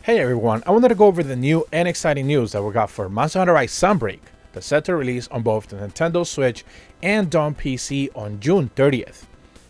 Hey everyone, I wanted to go over the new and exciting news that we got for Monster Hunter Rise Sunbreak, that's set to release on both the Nintendo Switch and on PC on June 30th.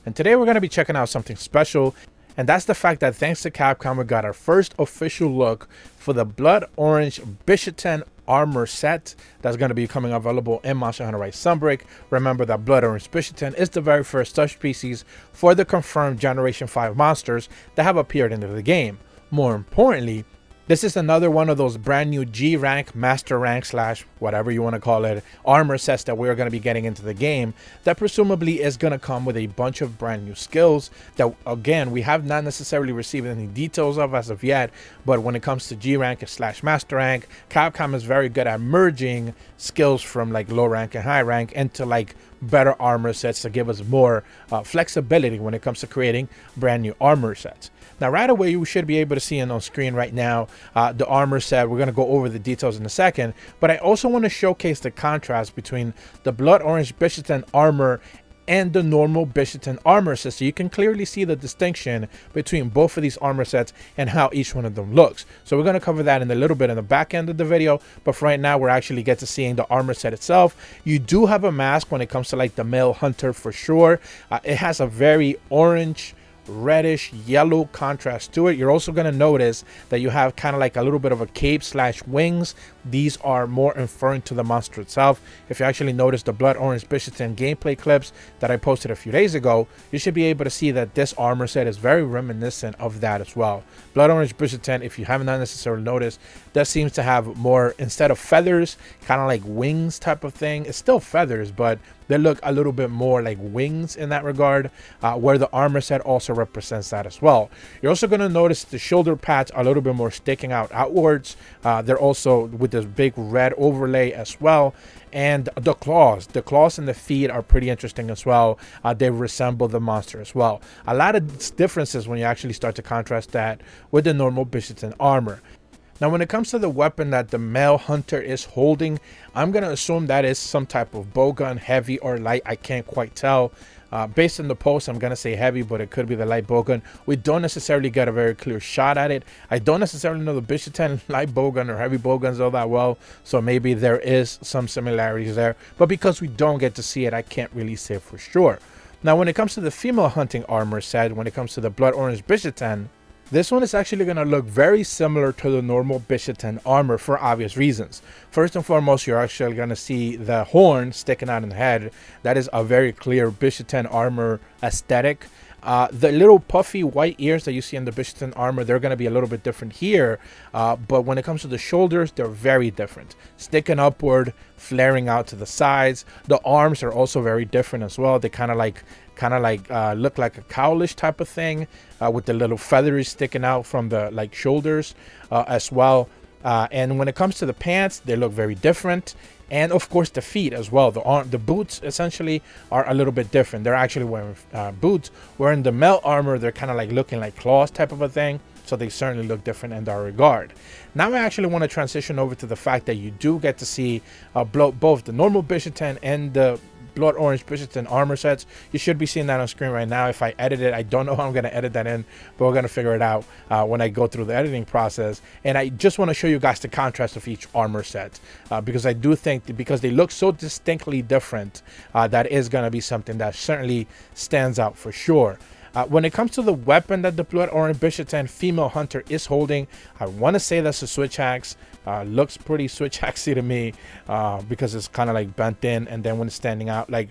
And today we're going to be checking out something special, and that's the fact that thanks to Capcom we got our first official look for the Blood Orange Bishaten armor set that's going to be coming available in Monster Hunter Rise Sunbreak. Remember that Blood Orange Bishaten is the very first such species for the confirmed Generation 5 monsters that have appeared into the game. More importantly, this is another one of those brand new G rank, master rank / whatever you want to call it, armor sets that we're going to be getting into the game that presumably is going to come with a bunch of brand new skills that, again, we have not necessarily received any details of as of yet. But when it comes to G rank / master rank, Capcom is very good at merging skills from like low rank and high rank into like better armor sets to give us more flexibility when it comes to creating brand new armor sets. Now, right away, you should be able to see it on screen right now, the armor set. We're going to go over the details in a second, but I also want to showcase the contrast between the Blood Orange Bishaten armor and the normal Bishaten armor set, so you can clearly see the distinction between both of these armor sets and how each one of them looks. So we're going to cover that in a little bit in the back end of the video, but for right now we're actually get to seeing the armor set itself. You do have a mask when it comes to like the male hunter for sure. It has a very orange, reddish yellow contrast to it. You're also going to notice that you have kind of like a little bit of a cape / wings. These are more inferring to the monster itself. If you actually notice the Blood Orange Bishaten gameplay clips that I posted a few days ago, you should be able to see that this armor set is very reminiscent of that as well. Blood Orange Bishaten, if you have not necessarily noticed, that seems to have more, instead of feathers, kind of like wings type of thing. It's still feathers, but they look a little bit more like wings in that regard, where the armor set also represents that as well. You're also going to notice the shoulder pads are a little bit more sticking out outwards. They're also with this big red overlay as well. And the claws and the feet are pretty interesting as well. They resemble the monster as well. A lot of differences when you actually start to contrast that with the normal Bishaten armor. Now, when it comes to the weapon that the male hunter is holding, I'm going to assume that is some type of bowgun, heavy or light. I can't quite tell. Based on the post, I'm going to say heavy, but it could be the light bowgun. We don't necessarily get a very clear shot at it. I don't necessarily know the Bishaten light bowgun or heavy bowguns all that well, so maybe there is some similarities there. But because we don't get to see it, I can't really say for sure. Now, when it comes to the female hunting armor set, when it comes to the Blood Orange Bishaten, this one is actually going to look very similar to the normal Bishaten armor for obvious reasons. First and foremost, you're actually going to see the horn sticking out in the head. That is a very clear Bishaten armor aesthetic. The little puffy white ears that you see in the Bishaten armor, they're going to be a little bit different here. But when it comes to the shoulders, they're very different. Sticking upward, flaring out to the sides. The arms are also very different as well. They kind of like look like a cowlish type of thing, with the little feathers sticking out from the like shoulders as well. And when it comes to the pants, they look very different. And of course the feet as well. The boots essentially are a little bit different. They're actually wearing boots, where in the male armor they're kind of like looking like claws type of a thing. So they certainly look different in that regard. Now I actually want to transition over to the fact that you do get to see both the normal Bishaten and the Blood Orange Bishaten armor sets. You should be seeing that on screen right now. If I edit it, I don't know how I'm going to edit that in, but we're going to figure it out when I go through the editing process. And I just want to show you guys the contrast of each armor set, because I do think because they look so distinctly different, that is going to be something that certainly stands out for sure. When it comes to the weapon that the Blood Orange Bishaten female hunter is holding, I want to say that's a switch axe. Looks pretty switch axey to me, because it's kind of like bent in, and then when it's standing out, like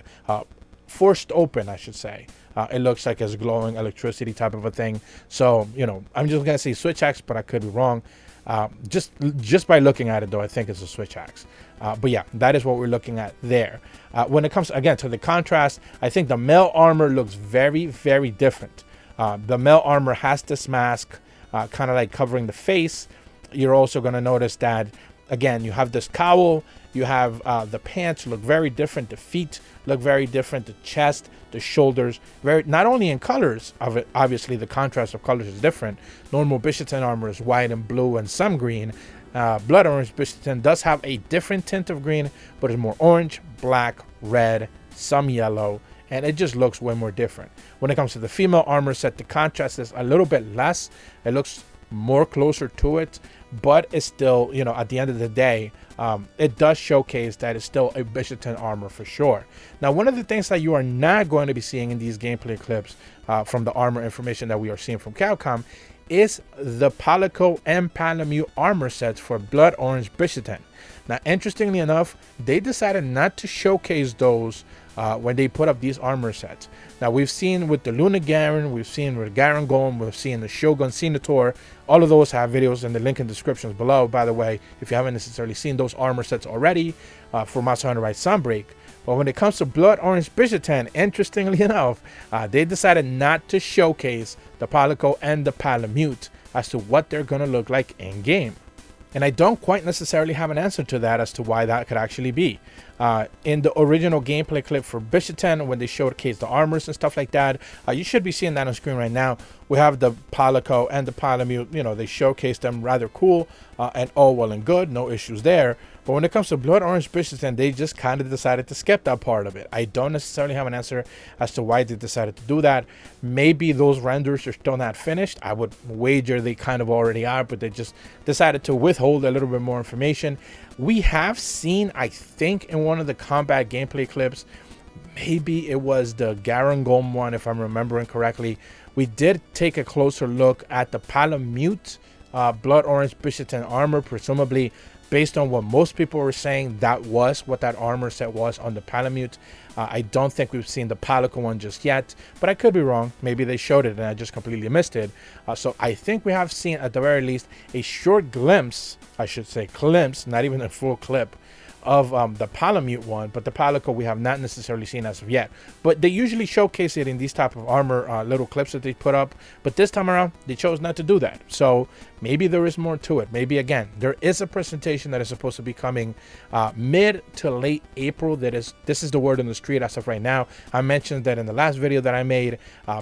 forced open, I should say, it looks like it's glowing electricity type of a thing. So, you know, I'm just gonna say switch axe, but I could be wrong. Just by looking at it though, I think it's a switch axe. But yeah, that is what we're looking at there. When it comes again to the contrast, I think the male armor looks very, very different. The male armor has this mask kind of like covering the face. You're also going to notice that, again, you have this cowl, you have the pants look very different, the feet look very different, the chest, the shoulders, not only in colors of it, obviously the contrast of colors is different. Normal Bishaten armor is white and blue and some green. Blood Orange Bishaten does have a different tint of green, but it's more orange, black, red, some yellow, and it just looks way more different. When it comes to the female armor set, the contrast is a little bit less. It looks more closer to it, but it's still, you know, at the end of the day, it does showcase that it's still a Bishaten armor for sure. Now, one of the things that you are not going to be seeing in these gameplay clips from the armor information that we are seeing from Capcom is the Palico and Palamute armor sets for Blood Orange Bishaten. Now, interestingly enough, they decided not to showcase those when they put up these armor sets. Now, we've seen with the Lunagaron, we've seen with Garen Golem, we've seen the Shogun Senator. All of those have videos in the link in the descriptions below, by the way, if you haven't necessarily seen those armor sets already for Monster Hunter Rise Sunbreak. But when it comes to Blood Orange Bishaten, interestingly enough, they decided not to showcase the Palico and the Palamute as to what they're going to look like in game. And I don't quite necessarily have an answer to that as to why that could actually be. In the original gameplay clip for Bishaten, when they showcase the armors and stuff like that, you should be seeing that on screen right now. We have the Palico and the Palamute, you know, they showcase them rather cool and all well and good, no issues there. But when it comes to Blood Orange Bishaten, they just kind of decided to skip that part of it. I don't necessarily have an answer as to why they decided to do that. Maybe those renders are still not finished. I would wager they kind of already are, but they just decided to withhold a little bit more information. We have seen, I think, in one of the combat gameplay clips, maybe it was the Garen Golem one, if I'm remembering correctly, we did take a closer look at the Palamute Blood Orange Bishaten armor, presumably based on what most people were saying, that was what that armor set was on the Palamute. I don't think we've seen the Palico one just yet, but I could be wrong. Maybe they showed it and I just completely missed it. So I think we have seen, at the very least, a short glimpse, I should say glimpse, not even a full clip, of the Palamute one, but the Palico we have not necessarily seen as of yet. But they usually showcase it in these type of armor little clips that they put up, but this time around they chose not to do that. So maybe there is more to it. Maybe, again, there is a presentation that is supposed to be coming mid to late April. This is the word on the street as of right now. I mentioned that in the last video that I made,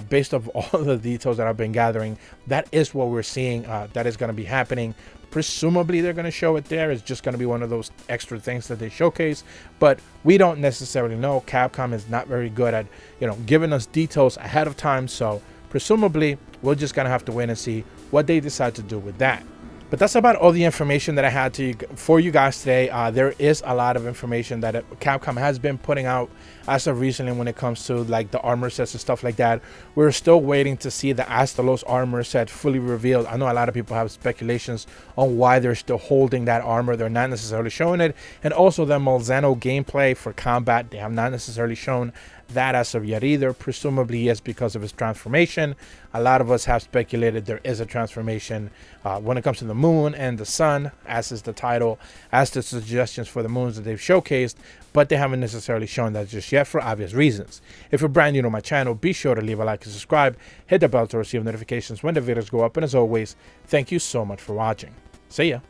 based off all the details that I've been gathering, that is what we're seeing that is going to be happening. Presumably they're going to show it there. It's just going to be one of those extra things that they showcase, but we don't necessarily know. Capcom is not very good at, you know, giving us details ahead of time, so presumably we're just going to have to wait and see what they decide to do with that. But that's about all the information that I had for you guys today. There is a lot of information that Capcom has been putting out as of recently when it comes to like the armor sets and stuff like that. We're still waiting to see the Astalos armor set fully revealed. I know a lot of people have speculations on why they're still holding that armor. They're not necessarily showing it. And also the Malzeno gameplay for combat, they have not necessarily shown that as of yet either. Presumably yes, because of his transformation. A lot of us have speculated there is a transformation when it comes to the moon and the sun, as is the title, as the suggestions for the moons that they've showcased, but they haven't necessarily shown that just yet for obvious reasons. If you're brand new to my channel, be sure to leave a like and subscribe, hit the bell to receive notifications when the videos go up, and as always, thank you so much for watching. See ya.